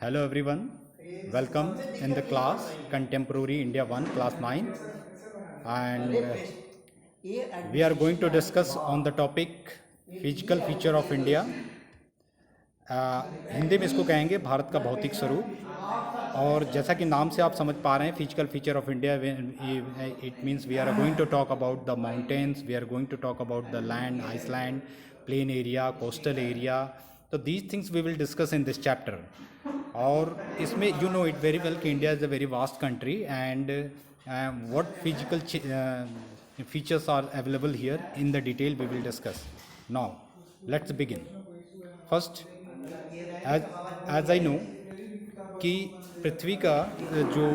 Hello everyone, welcome in the class Contemporary India 1 class 9 and we are going to discuss on the topic Physical Feature of India. Hindi में इसको कहेंगे भारत का भौतिक स्वरूप। और जैसा कि नाम से आप समझ पा रहे हैं physical feature of India, it means we are going to talk about the mountains, we are going to talk about the land, island, plain area, coastal area. तो these things we will discuss in this chapter. और इसमें you know it very well कि India is a very vast country and what physical features are available here in the detail we will discuss. Now let's begin. First, as I know कि पृथ्वी का जो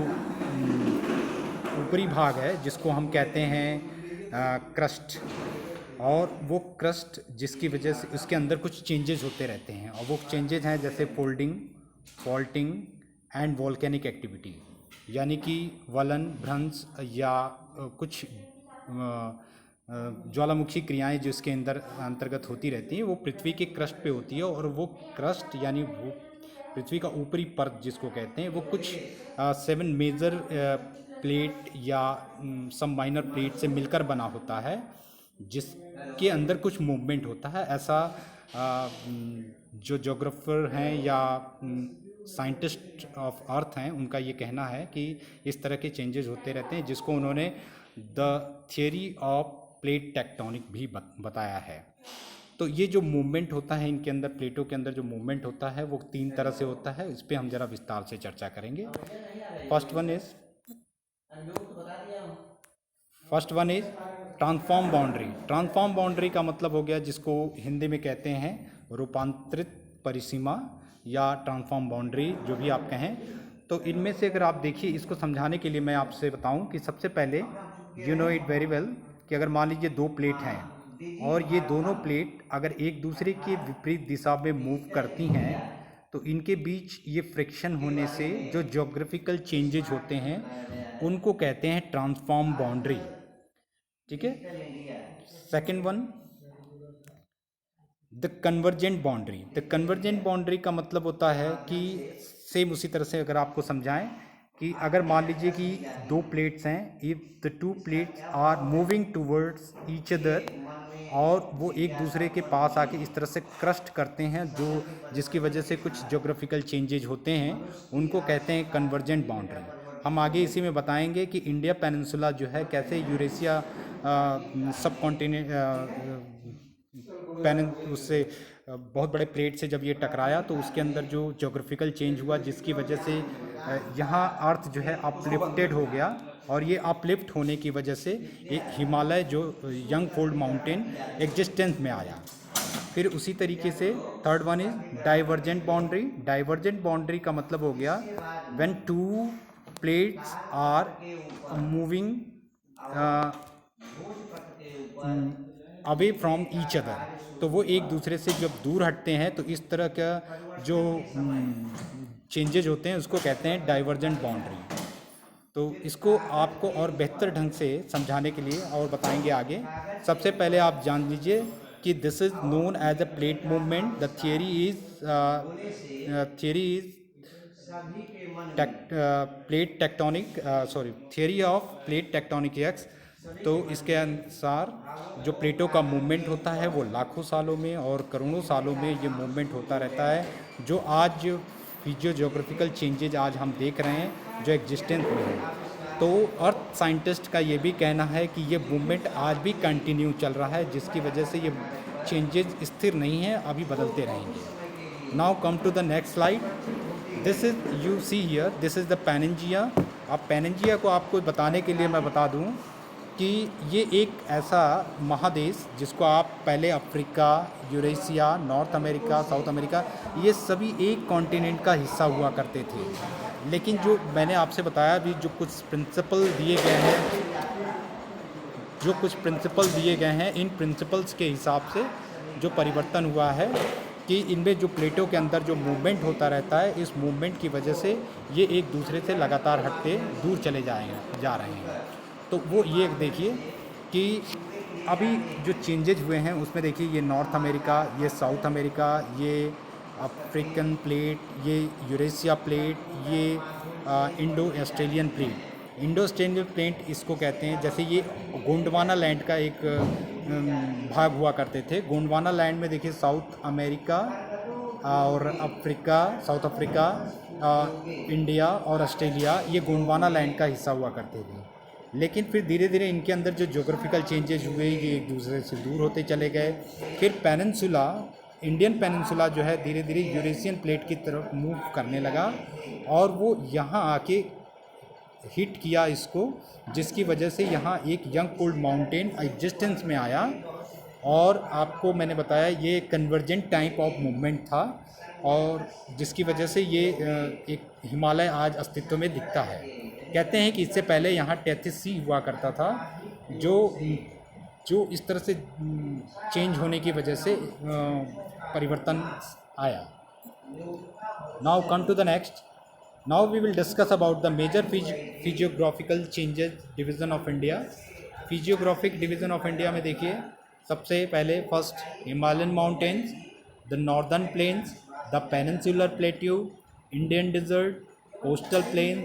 ऊपरी भाग है जिसको हम कहते हैं क्रस्ट, और वो क्रस्ट जिसकी वजह से उसके अंदर कुछ चेंजेस होते रहते हैं, और वो चेंजेस हैं जैसे folding, faulting and volcanic activity, यानी कि वलन, भ्रंश या कुछ ज्वालामुखी क्रियाएं जो इसके अंतर्गत होती रहती हैं वो पृथ्वी के क्रस्ट पे होती है। और वो क्रस्ट यानी वो पृथ्वी का ऊपरी परत जिसको कहते हैं वो कुछ 7 मेजर प्लेट या सम माइनर प्लेट से मिलकर बना होता है, जिसके अंदर कुछ मूवमेंट होता है। ऐसा जो ज्योग्राफर हैं या साइंटिस्ट ऑफ अर्थ हैं उनका ये कहना है कि इस तरह के चेंजेस होते रहते हैं, जिसको उन्होंने the theory of plate tectonic भी बताया है। तो ये जो मूवमेंट होता है इनके अंदर, प्लेटों के अंदर जो मूवमेंट होता है वो 3 तरह से होता है। इस पर हम ज़रा विस्तार से चर्चा करेंगे। First one is transform boundary. Transform boundary का मतलब हो गया जिसको हिंदी में कहते हैं रूपांतरित परिसीमा या ट्रांसफॉर्म बाउंड्री, जो भी आप कहें। तो इनमें से अगर आप देखिए, इसको समझाने के लिए मैं आपसे बताऊं कि सबसे पहले you know it very well कि अगर मान लीजिए 2 प्लेट हैं और ये दोनों प्लेट अगर एक दूसरे के विपरीत दिशा में मूव करती हैं तो इनके बीच ये फ्रिक्शन होने से जो ज्योग्राफिकल चेंजेज होते हैं उनको कहते हैं ट्रांसफॉर्म बाउंड्री। ठीक है। Second one, the convergent boundary. The convergent boundary का मतलब होता है कि सेम उसी तरह से अगर आपको समझाएं कि अगर मान लीजिए कि 2 प्लेट्स हैं, if the 2 plates are moving towards each other, और वो एक दूसरे के पास आके इस तरह से क्रस्ट करते हैं जो जिसकी वजह से कुछ ज्योग्राफिकल चेंजेज होते हैं, उनको कहते हैं कन्वर्जेंट बाउंड्री। हम आगे इसी में बताएंगे कि इंडिया पेनिनसुला जो है कैसे यूरेशिया सब कॉन्टिनेंट उससे बहुत बड़े प्लेट से जब ये टकराया तो उसके अंदर जो ज्योग्राफिकल चेंज हुआ जिसकी वजह से यहाँ अर्थ जो है अपलिफ्टेड हो गया, और ये अपलिफ्ट होने की वजह से एक हिमालय जो यंग फोल्ड माउंटेन एग्जिस्टेंस में आया। फिर उसी तरीके से third one is divergent boundary. Divergent boundary का मतलब हो गया when 2 plates are moving away from each other, तो वो एक दूसरे से जब दूर हटते हैं तो इस तरह का जो चेंजेज होते हैं उसको कहते हैं डाइवर्जेंट बाउंड्री। तो इसको आपको और बेहतर ढंग से समझाने के लिए और बताएंगे आगे। सबसे पहले आप जान लीजिए कि this is known as a plate movement. The theory is plate tectonic theory of plate tectonics. तो इसके अनुसार जो प्लेटों का मूवमेंट होता है वो लाखों सालों में और करोड़ों सालों में ये मूवमेंट होता रहता है। जो आज फिजियो ज्योग्राफिकल चेंजेज आज हम देख रहे हैं जो एग्जिस्टेंस में है, तो अर्थ साइंटिस्ट का ये भी कहना है कि ये मूवमेंट आज भी कंटिन्यू चल रहा है, जिसकी वजह से ये चेंजेज स्थिर नहीं है, अभी बदलते रहेंगे। Now come to the next slide. This is you see here, this is the Pangaea. अब पैनजिया को आपको बताने के लिए मैं बता दूं कि ये एक ऐसा महादेश जिसको आप पहले Africa, Eurasia, north America, south America, ये सभी एक कॉन्टिनेंट का हिस्सा हुआ करते थे। लेकिन जो मैंने आपसे बताया भी, जो कुछ प्रिंसिपल दिए गए हैं इन प्रिंसिपल्स के हिसाब से जो परिवर्तन हुआ है कि इनमें जो प्लेटों के अंदर जो मूवमेंट होता रहता है, इस मूवमेंट की वजह से ये एक दूसरे से लगातार हटते दूर चले जा रहे हैं। तो वो ये देखिए कि अभी जो चेंजेज हुए हैं उसमें देखिए ये नॉर्थ अमेरिका, ये साउथ अमेरिका, ये अफ्रीकन प्लेट, ये यूरेशिया प्लेट, ये Indo Australian plate. Indo Australian plate इसको कहते हैं, जैसे ये गोंडवाना लैंड का एक भाग हुआ करते थे। गोंडवाना लैंड में देखिए साउथ अमेरिका और अफ्रीका, साउथ अफ्रीका, इंडिया और ऑस्ट्रेलिया, ये गोंडवाना लैंड का हिस्सा हुआ करते थे। लेकिन फिर धीरे धीरे इनके अंदर जो जोग्राफिकल चेंजेस हुए, ये एक दूसरे से दूर होते चले गए। फिर पेनिनसुला, इंडियन पेनिनसुला जो है धीरे धीरे यूरेशियन प्लेट की तरफ मूव करने लगा और वो यहाँ आके हिट किया इसको, जिसकी वजह से यहाँ एक यंग कोल्ड माउंटेन एग्जिस्टेंस में आया। और आपको मैंने बताया ये कन्वर्जेंट टाइप ऑफ मूवमेंट था और जिसकी वजह से ये एक हिमालय आज अस्तित्व में दिखता है। कहते हैं कि इससे पहले यहाँ टेथिस सी हुआ करता था, जो जो इस तरह से चेंज होने की वजह से परिवर्तन आया। Now come to the next. Now we will discuss about the major physiographical changes division of India. Physiographic division of India में देखिए, सबसे पहले first Himalayan mountains, the northern plains, the peninsular plateau, Indian desert, coastal plain,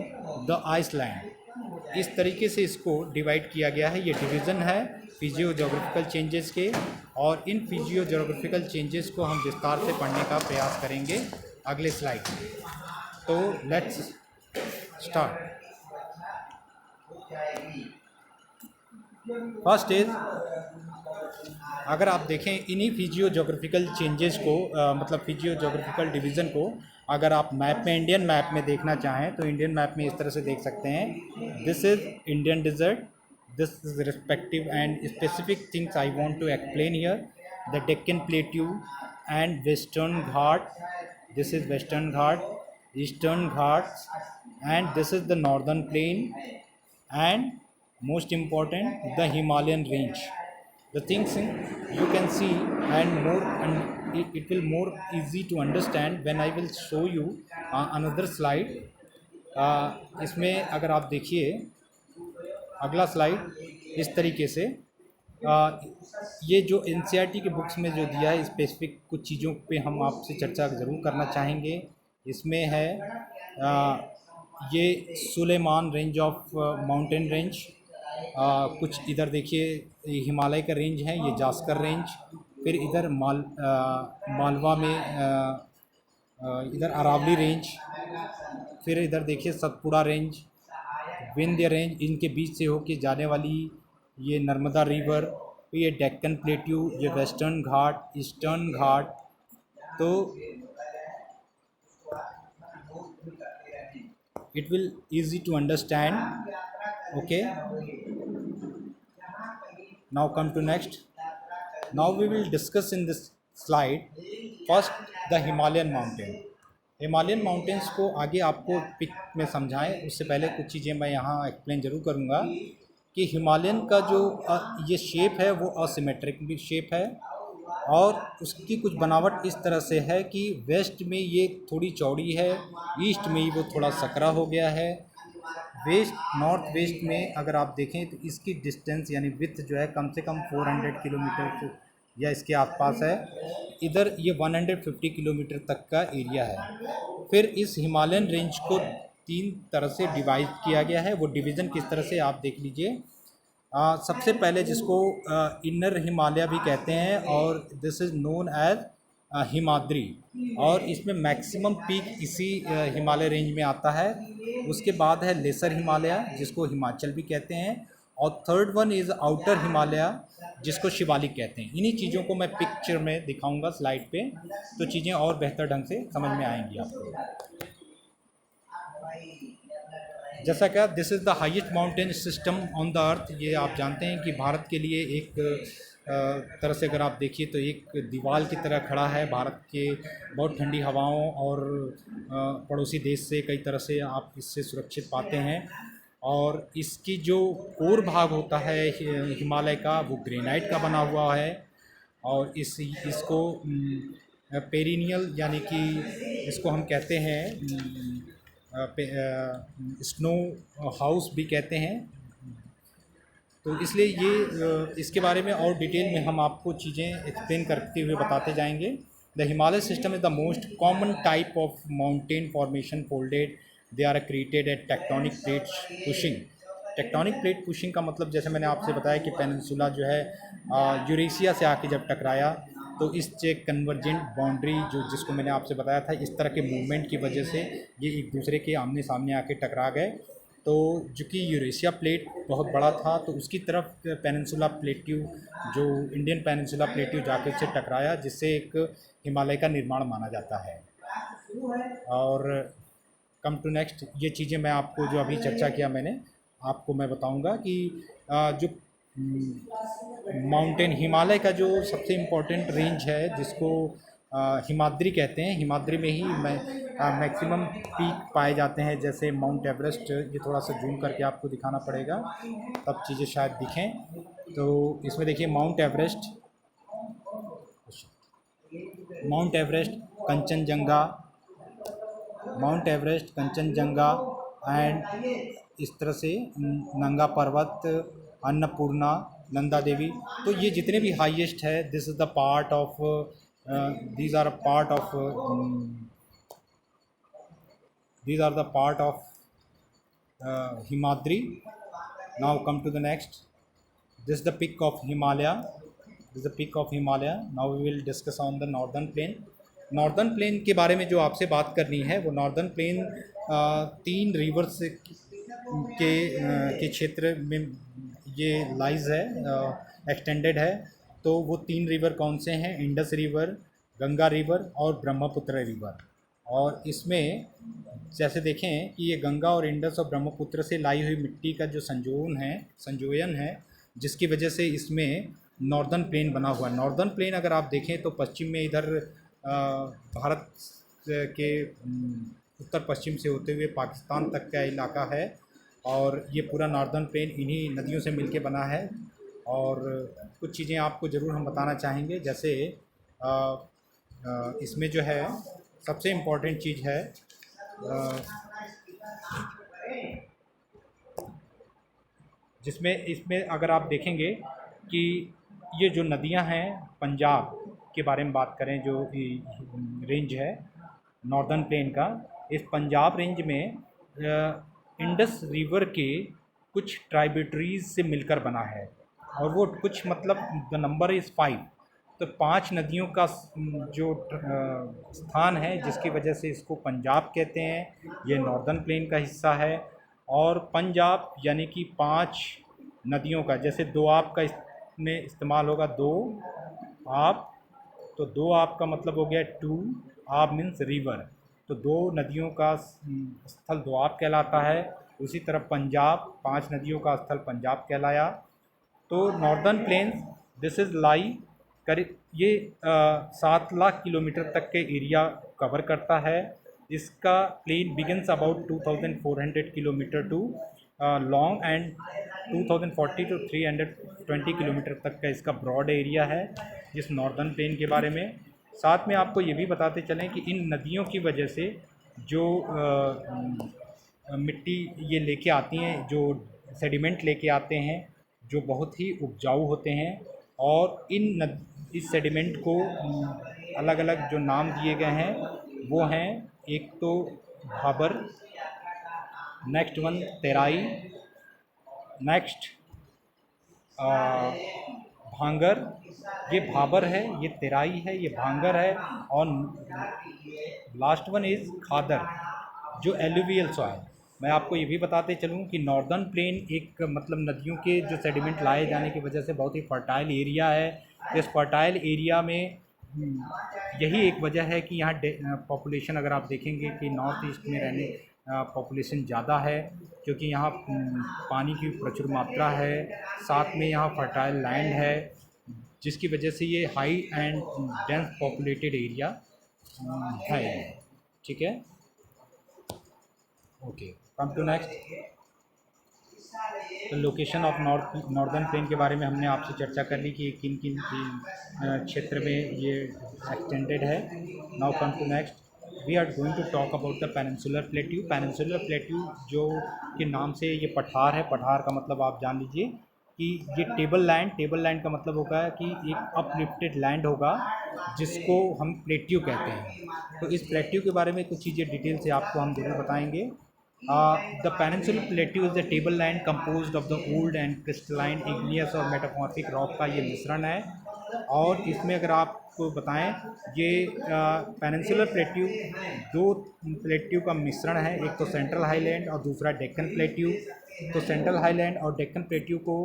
the island. इस तरीके से इसको divide किया गया है। ये डिवीज़न है फिजियो जोग्राफिकल चेंजेस के, और इन फिजियो जोग्राफिकल चेंजेस को हम विस्तार से पढ़ने का प्रयास करेंगे अगले स्लाइड में। तो लेट्स स्टार्ट। फर्स्ट इज, अगर आप देखें इन्हीं फिजियो जोग्राफिकल चेंजेस को मतलब फिजियो जोग्राफिकल डिवीज़न को अगर आप मैप में, इंडियन मैप में देखना चाहें तो इंडियन मैप में इस तरह से देख सकते हैं। This is Indian desert, this is respective and specific things I want to explain here. The Deccan plateau and Western Ghat, this is Western Ghat, Eastern Ghats, and this is the northern plain, and most important the Himalayan range. The things you can see and more, and it will more easy to understand when I will show you another slide. इसमें अगर आप देखिए अगला slide इस तरीके से, ये जो NCERT के बुक्स में जो दिया है स्पेसिफिक कुछ चीज़ों पे हम आपसे चर्चा ज़रूर करना चाहेंगे। इसमें है ये Sulaiman range of mountain range, कुछ इधर देखिए हिमालय का रेंज है, ये जास्कर रेंज। फिर इधर मालवा में इधर अरावली रेंज। फिर इधर देखिए सतपुड़ा रेंज, विंध्य रेंज, इनके बीच से होके जाने वाली ये नर्मदा रिवर। तो ये डेक्कन प्लेट्यू, ये वेस्टर्न घाट, ईस्टर्न घाट। तो it will easy to understand. Okay, now come to next. Now we will discuss in this slide first the Himalayan mountain. Himalayan mountains को आगे आपको पिक में समझाएं उससे पहले कुछ चीज़ें मैं यहाँ एक्सप्लेन ज़रूर करूँगा कि हिमालयन का जो ये शेप है वो असिमेट्रिक भी शेप है और उसकी कुछ बनावट इस तरह से है कि वेस्ट में ये थोड़ी चौड़ी है, ईस्ट में वो थोड़ा सकरा हो गया है। वेस्ट नॉर्थ वेस्ट में अगर आप देखें तो इसकी डिस्टेंस यानी विड्थ जो है कम से कम 400 किलोमीटर या इसके आसपास है। इधर ये 150 किलोमीटर तक का एरिया है। फिर इस हिमालयन रेंज को 3 तरह से डिवाइड किया गया है। वो डिवीज़न किस तरह से आप देख लीजिए। सबसे पहले जिसको इनर हिमालय भी कहते हैं और this is known as Himadri, और इसमें मैक्सिमम पीक इसी हिमालय रेंज में आता है। उसके बाद है लेसर हिमालय जिसको हिमाचल भी कहते हैं, और third one is outer Himalaya जिसको शिवालिक कहते हैं। इन्हीं चीज़ों को मैं पिक्चर में दिखाऊंगा स्लाइड पे, तो चीज़ें और बेहतर ढंग से समझ में आएंगी आपको। जैसा कि this is the highest mountain system on the earth. ये आप जानते हैं कि भारत के लिए एक तरह से अगर आप देखिए तो एक दीवार की तरह खड़ा है। भारत के बहुत ठंडी हवाओं और पड़ोसी देश से कई तरह से आप इससे सुरक्षित पाते हैं। और इसकी जो कोर भाग होता है हिमालय का वो ग्रेनाइट का बना हुआ है, और इसको पेरिनियल यानी कि इसको हम कहते हैं स्नो हाउस भी कहते हैं। तो इसलिए ये इसके बारे में और डिटेल में हम आपको चीज़ें एक्सप्लेन करते हुए बताते जाएंगे। The Himalaya system is the most common type of mountain formation folded. They are created at tectonic plates pushing. Tectonic plate pushing का मतलब जैसे मैंने आपसे बताया कि पेनिनसुला जो है यूरेशिया से आके जब टकराया तो इस चेक कन्वर्जेंट बाउंड्री जो जिसको मैंने आपसे बताया था इस तरह के मूवमेंट की वजह से ये एक दूसरे के आमने सामने आके टकरा गए। तो चूँकि यूरेशिया प्लेट बहुत बड़ा था तो उसकी तरफ पेनिनसुला प्लेट्यू जो इंडियन पेनिनसुला प्लेट्यू जाके उससे टकराया जिससे एक हिमालय का निर्माण माना जाता है। और कम टू नेक्स्ट ये चीज़ें मैं आपको जो अभी चर्चा किया मैंने आपको मैं बताऊंगा कि जो माउंटेन हिमालय का जो सबसे इम्पोर्टेंट रेंज है जिसको हिमाद्री कहते हैं, हिमाद्री में ही मैक्सिमम पीक पाए जाते हैं जैसे माउंट एवरेस्ट। ये थोड़ा सा जूम करके आपको दिखाना पड़ेगा तब चीज़ें शायद दिखें। तो इसमें देखिए mount Everest, Kanchenjunga, mount Everest, Kanchenjunga and इस तरह से नंगा पर्वत, अन्नपूर्णा, नंदा देवी। तो ये जितने भी हाईएस्ट है this is the part of these are a part of these are the part of Himadri. Now come to the next. This is the peak of Himalaya. This is the peak of Himalaya. Now we will discuss on the northern plain. Northern plain के बारे में जो आपसे बात करनी है वो northern plain 3 reverse के क्षेत्र में ये लाइज है, एक्सटेंडेड है। तो वो 3 रिवर कौन से हैं? इंडस रिवर, गंगा रिवर और ब्रह्मपुत्र रिवर। और इसमें जैसे देखें कि ये गंगा और इंडस और ब्रह्मपुत्र से लाई हुई मिट्टी का जो संयोजन है जिसकी वजह से इसमें नॉर्दर्न प्लेन बना हुआ है। नॉर्दर्न प्लेन अगर आप देखें तो पश्चिम में इधर भारत के उत्तर पश्चिम से होते हुए पाकिस्तान तक का इलाका है और ये पूरा नॉर्दर्न प्लेन इन्हीं नदियों से मिलके बना है। और कुछ चीज़ें आपको ज़रूर हम बताना चाहेंगे जैसे इसमें जो है सबसे इम्पॉर्टेंट चीज़ है इसमें अगर आप देखेंगे कि ये जो नदियां हैं पंजाब के बारे में बात करें जो रेंज है नॉर्दर्न प्लेन का, इस पंजाब रेंज में इंडस रिवर के कुछ ट्राइब्यूटरीज से मिलकर बना है और वो कुछ मतलब द नंबर इज़ 5। तो 5 नदियों का जो स्थान है जिसकी वजह से इसको पंजाब कहते हैं। ये नॉर्दर्न प्लेन का हिस्सा है और पंजाब यानी कि 5 नदियों का, जैसे दो आप का इसमें इस्तेमाल होगा, दो आप, तो दो आप का मतलब हो गया 2 आप मीन्स रिवर, तो 2 नदियों का स्थल दोआब कहलाता है। उसी तरह पंजाब 5 नदियों का स्थल पंजाब कहलाया। तो नॉर्दर्न प्लेन्स दिस इज़ लाई करीब ये 7 लाख किलोमीटर तक के एरिया कवर करता है। इसका plain begins about 2400 kilometre to long and 2040 to 320 kilometre तक का इसका ब्रॉड एरिया है इस नॉर्दर्न प्लेन के बारे में। साथ में आपको ये भी बताते चलें कि इन नदियों की वजह से जो मिट्टी ये लेके आती हैं, जो सेडिमेंट लेके आते हैं जो बहुत ही उपजाऊ होते हैं और इस सेडिमेंट को अलग अलग जो नाम दिए गए हैं वो हैं, एक तो Bhabar, next one Terai, next भांगर, ये भाबर है, ये तेराई है, ये भांगर है और लास्ट वन इज़ खादर जो एलुवियल सॉइल। मैं आपको ये भी बताते चलूँ कि नॉर्दर्न प्लेन एक मतलब नदियों के जो सेडिमेंट लाए जाने की वजह से बहुत ही फर्टाइल एरिया है। इस फर्टाइल एरिया में यही एक वजह है कि यहाँ पॉपुलेशन अगर आप देखेंगे कि नॉर्थ ईस्ट में रहने पॉपुलेशन ज़्यादा है क्योंकि यहाँ पानी की प्रचुर मात्रा है, साथ में यहाँ फर्टाइल लैंड है जिसकी वजह से ये high and dense populated area है। ठीक है, ओके, कम टू नेक्स्ट। तो लोकेशन ऑफ नॉर्दर्न प्लेन के बारे में हमने आपसे चर्चा कर ली कि किन किन क्षेत्र में ये एक्सटेंडेड है। Now come to next, we are going to talk about the peninsular plateau. Peninsular plateau जो के नाम से ये पठार है, पठार का मतलब आप जान लीजिए कि ये टेबल लैंड का मतलब होगा कि एक अपलिफ्टेड लैंड होगा जिसको हम प्लेट्यू कहते हैं। तो इस प्लेट्यू के बारे में कुछ चीज़ें डिटेल से आपको हम जरूर बताएंगे। The peninsular plateau is the table land composed of the old and crystalline igneous और मेटामॉर्फिक रॉक का ये मिश्रण है। और इसमें अगर आपको बताएं, ये पेनिनसुलर प्लेट्यू दो प्लेट्यू का मिश्रण है, एक तो सेंट्रल हाईलैंड और दूसरा डेक्कन प्लेट्यू। तो सेंट्रल हाईलैंड और डेक्कन प्लेट्यू को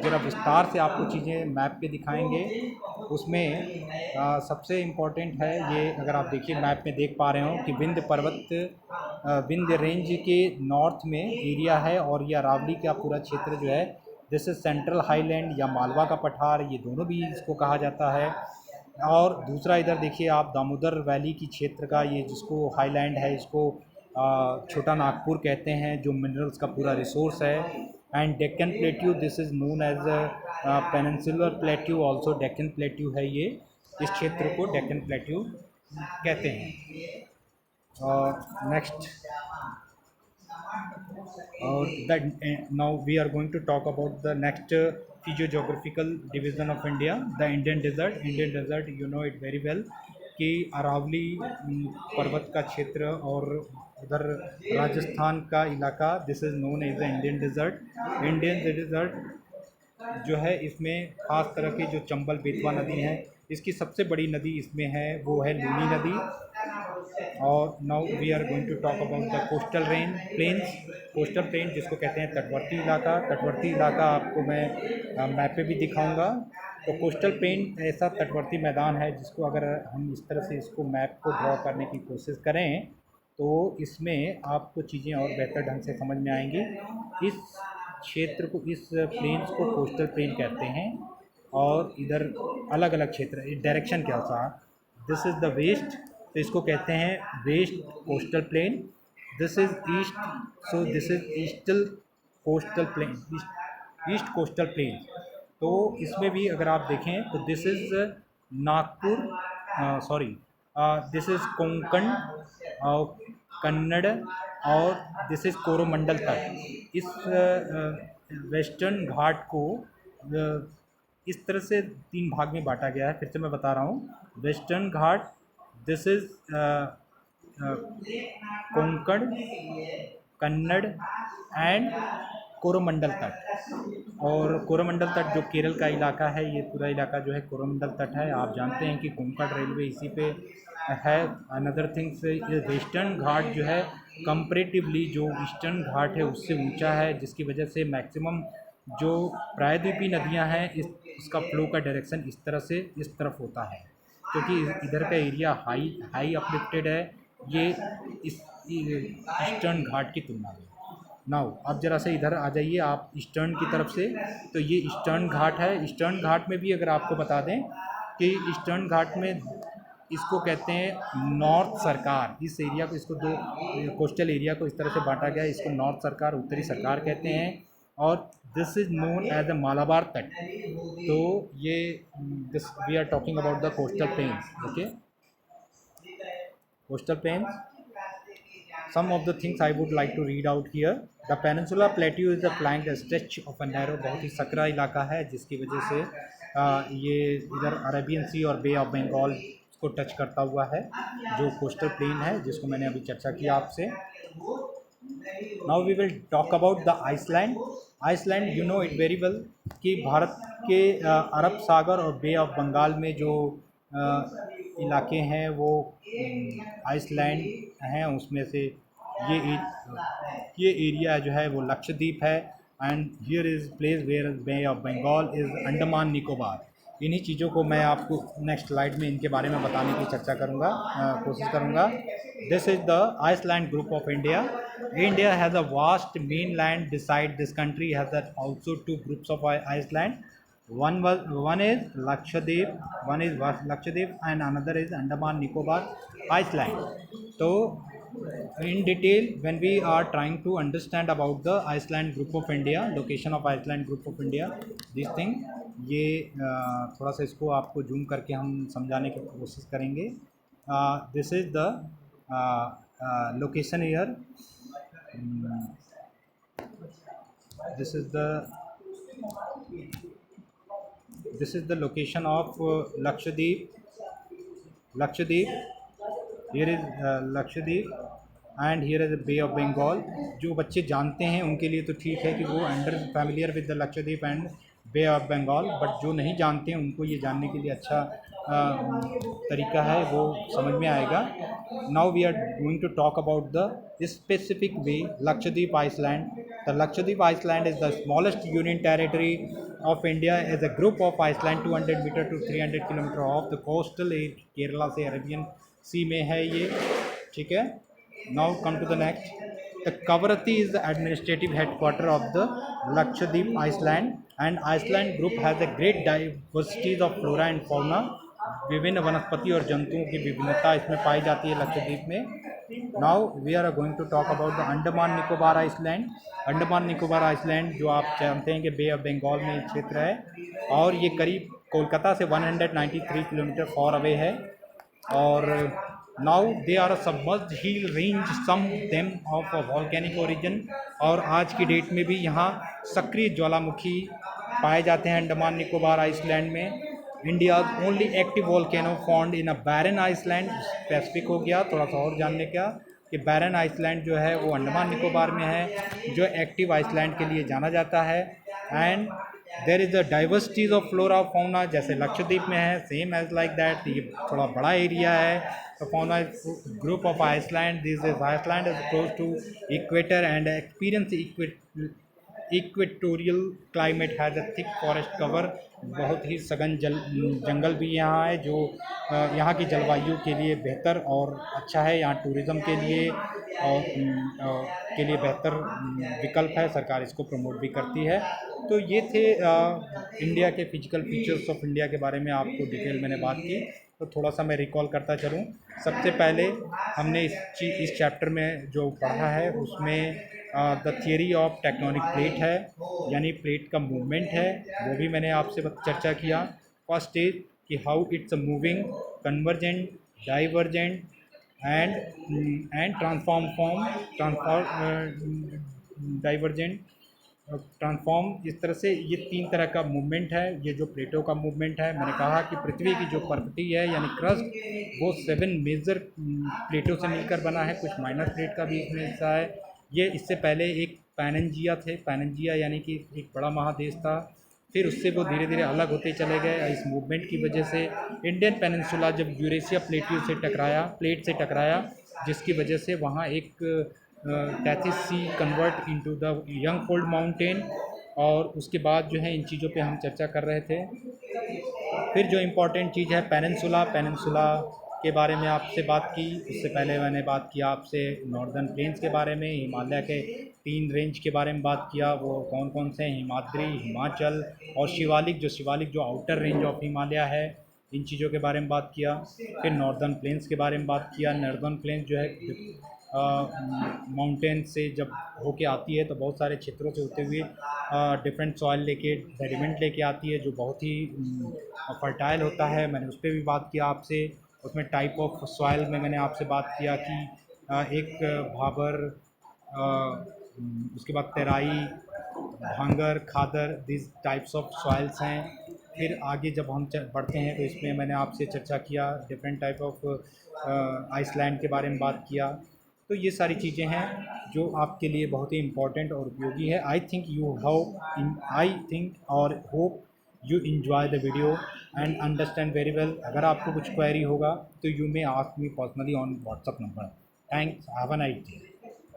ज़रा विस्तार से आपको चीज़ें मैप पे दिखाएंगे। उसमें सबसे इम्पॉर्टेंट है ये, अगर आप देखिए मैप में देख पा रहे हो कि विंध्य पर्वत विंध्य रेंज के नॉर्थ में एरिया है, और ये अरावली का पूरा क्षेत्र जो है, जैसे सेंट्रल हाईलैंड या मालवा का पठार, ये दोनों भी इसको कहा जाता है। और दूसरा इधर देखिए आप दामोदर वैली की क्षेत्र का ये जिसको हाईलैंड है, इसको छोटा नागपुर कहते हैं, जो मिनरल्स का पूरा रिसोर्स है। And Deccan plateau, this is known as peninsular plateau, also Deccan plateau है ये, इस क्षेत्र को डेक्कन प्लेट्यू कहते हैं। और नेक्स्ट, और the now we are going to talk about the next physiographical division of India, the Indian desert. Indian desert you know it very well कि अरावली पर्वत का क्षेत्र और उधर राजस्थान का इलाका, this is known as the Indian desert. Indian desert जो है, इसमें खास तरह के जो चंबल बेतवा नदी है, इसकी सबसे बड़ी नदी इसमें है वो है लूनी नदी। और now we are going to talk about the coastal plains. Coastal plain जिसको कहते हैं तटवर्ती इलाका, तटवर्ती इलाका आपको मैं मैप पे भी दिखाऊंगा। तो कोस्टल प्लेन ऐसा तटवर्ती मैदान है जिसको अगर हम इस तरह से इसको मैप को ड्रॉ करने की कोशिश करें तो इसमें आपको चीज़ें और बेहतर ढंग से समझ में आएंगी। इस क्षेत्र को, इस प्लेन्स को कोस्टल प्लेन कहते हैं। और इधर अलग अलग क्षेत्र, इस डायरेक्शन के अनुसार, दिस इज़ द वेस्ट, तो इसको कहते हैं west coastal plain. This is east, so this is eastern coastal plain, east coastal plain. तो इसमें भी अगर आप देखें तो this is Nagpur, sorry, this is Konkan और कन्नड़, और दिस इज़ कोरोमंडल तट। इस वेस्टर्न घाट को इस तरह से 3 भाग में बांटा गया है। फिर से मैं बता रहा हूँ, western Ghat, this is Konkan, Kannada and Coromandel तट। और कोरोमंडल तट जो केरल का इलाका है, ये पूरा इलाका जो है कोरोमंडल तट है। आप जानते हैं कि कोंकण रेलवे इसी पे है। अनदर थिंग्स, ये वेस्टर्न घाट जो है कंपैरेटिवली जो ईस्टर्न घाट है उससे ऊंचा है, जिसकी वजह से मैक्सिमम जो प्रायद्वीपी नदियां हैं इसका फ्लो का डायरेक्शन इस तरह से इस तरफ होता है, क्योंकि इधर का एरिया हाई अपलिफ्टेड है ये इस ईस्टर्न घाट की तुलना में। नाउ अब जरा से इधर आ जाइए आप ईस्टर्न की तरफ से। तो ये ईस्टर्न घाट है। ईस्टर्न घाट में भी अगर आपको बता दें कि ईस्टर्न घाट में इसको कहते हैं नॉर्थ सरकार। इस एरिया को, इसको दो कोस्टल एरिया को इस तरह से बांटा गया है, इसको नॉर्थ सरकार, उत्तरी सरकार कहते हैं। और this is known as a Malabar तट। तो ये this we are talking about the coastal plains. Okay, coastal plains, some of the things I would like to read out here. The Peninsula Plateau is a flanked stretch of a narrow, बहुत ही सकरा इलाका है जिसकी वजह से ये इधर Arabian सी और बे of Bengal को टच करता हुआ है, जो कोस्टल प्लेन है जिसको मैंने अभी चर्चा किया आपसे। Now we will talk about the island. Island you know it very well कि भारत के अरब सागर और बे ऑफ बंगाल में जो इलाके हैं वो आइसलैंड हैं, उसमें से ये एरिया जो है वो लक्षद्वीप है। And here is place where bay of Bengal is Andaman Nicobar. इन्हीं चीज़ों को मैं आपको नेक्स्ट स्लाइड में इनके बारे में बताने की चर्चा करूँगा, कोशिश करूँगा। This is the island group of India. India has a vast main land decide this country has also 2 groups of island. One is Lakshadweep and another is Andaman Nicobar Island. So in detail, when we are trying to understand about the Iceland group of India, location of Iceland group of India, this thing, ये थोड़ा सा इसको आपको zoom करके हम समझाने की कोशिश करेंगे। This is the location here, this is the This is the location of Lakshadweep. Lakshadweep. Here is Lakshadweep and here is bay of Bengal. जो बच्चे जानते हैं उनके लिए तो ठीक है कि वो under familiar with the Lakshadweep and bay of Bengal, but जो नहीं जानते हैं उनको ये जानने के लिए अच्छा तरीका है, वो समझ में आएगा। Now we are going to talk about the specific way Lakshadweep island. The Lakshadweep island is the smallest union territory of India as a group of island 200 metre to 300 kilometre of the coastal Kerala से Arabian सी में है ये, ठीक है। Now come to the next. The Kavaratti is the administrative headquarter of the Lakshadweep Island, and Iceland group has a great diversity of flora and fauna. विभिन्न वनस्पति और जंतुओं की विभिन्नता इसमें पाई जाती है लक्षद्वीप में। Now we are going to talk about the Andaman Nicobar island. Andaman Nicobar island जो आप जानते हैं कि बे ऑफ बंगाल में क्षेत्र है और ये करीब कोलकाता से 193 किलोमीटर फॉर अवे है। और now they are a submerged hill range, some them of a volcanic origin. और आज की डेट में भी यहाँ सक्रिय ज्वालामुखी पाए जाते हैं अंडमान निकोबार आइसलैंड में। India's only active volcano found in a barren island. Specific हो गया थोड़ा सा और जानने का कि बैरन आइसलैंड जो है वो अंडमान निकोबार में है, जो एक्टिव आइसलैंड के लिए जाना जाता है। And there is a diversities of flora fauna, जैसे लक्षद्वीप में है सेम एज लाइक दैट, ये थोड़ा बड़ा एरिया है। तो fauna group of island, this is island is close to equator and experience equatorial climate has a thick forest cover. बहुत ही सघन जंगल भी यहाँ है जो यहाँ की जलवायु के लिए बेहतर और अच्छा है। यहाँ टूरिज़्म के लिए और के लिए बेहतर विकल्प है, सरकार इसको प्रमोट भी करती है। तो ये थे इंडिया के फिजिकल फीचर्स ऑफ इंडिया के बारे में आपको डिटेल मैंने बात की। तो थोड़ा सा मैं रिकॉल करता चलूँ। सबसे पहले हमने इस चैप्टर में जो पढ़ा है उसमें the theory of tectonic plate है, यानी प्लेट का मूवमेंट है, वो भी मैंने आपसे चर्चा किया। फर्स्ट इज कि how it's moving, convergent, divergent and transform divergent transform. इस तरह से ये तीन तरह का मूवमेंट है। ये जो प्लेटों का मूवमेंट है, मैंने कहा कि पृथ्वी की जो प्रकृति है यानी क्रस्ट, वो 7 मेजर प्लेटों से मिलकर बना है, कुछ माइनर प्लेट का भी इसमें हिस्सा है। ये इससे पहले एक पैनजिया थे, पैनजिया यानी कि एक बड़ा महादेश था, फिर उससे वो धीरे धीरे अलग होते चले गए। इस मूवमेंट की वजह से इंडियन पेनिनसुला जब यूरेशिया प्लेट से टकराया, जिसकी वजह से वहाँ एक Tethys sea convert into the young fold mountain. और उसके बाद जो है इन चीज़ों पे हम चर्चा कर रहे थे। फिर जो इम्पोर्टेंट चीज़ है पेनिनसुला के बारे में आपसे बात की। उससे पहले मैंने बात किया आपसे नॉर्दर्न प्लेन्स के बारे में, हिमालय के 3 रेंज के बारे में बात किया। वो कौन कौन से हैं? हिमाद्री, हिमाचल और शिवालिक जो आउटर रेंज ऑफ हिमालय है, इन चीज़ों के बारे में बात किया। फिर नॉर्दर्न प्लेन्स के बारे में बात किया। नॉर्दर्न प्लेन्स जो है माउंटेन से जब होके आती है तो बहुत सारे क्षेत्रों से होते हुए डिफरेंट सॉइल लेके, सेडिमेंट लेके आती है, जो बहुत ही फर्टाइल होता है। मैंने उस पर भी बात किया आपसे। उसमें टाइप ऑफ सॉइल में मैंने आपसे बात किया कि एक भाबर, उसके बाद तेराई, भांगर, खादर, दिस टाइप्स ऑफ सॉइल्स हैं। फिर आगे जब हम बढ़ते हैं तो इसमें मैंने आपसे चर्चा किया डिफरेंट टाइप ऑफ आइसलैंड के बारे में बात किया। तो ये सारी चीज़ें हैं जो आपके लिए बहुत ही इम्पोर्टेंट और उपयोगी है। आई थिंक और hope you enjoy the video and understand very well. अगर आपको कुछ क्वेरी होगा तो you may ask me personally on WhatsApp number. Thanks, have a nice day.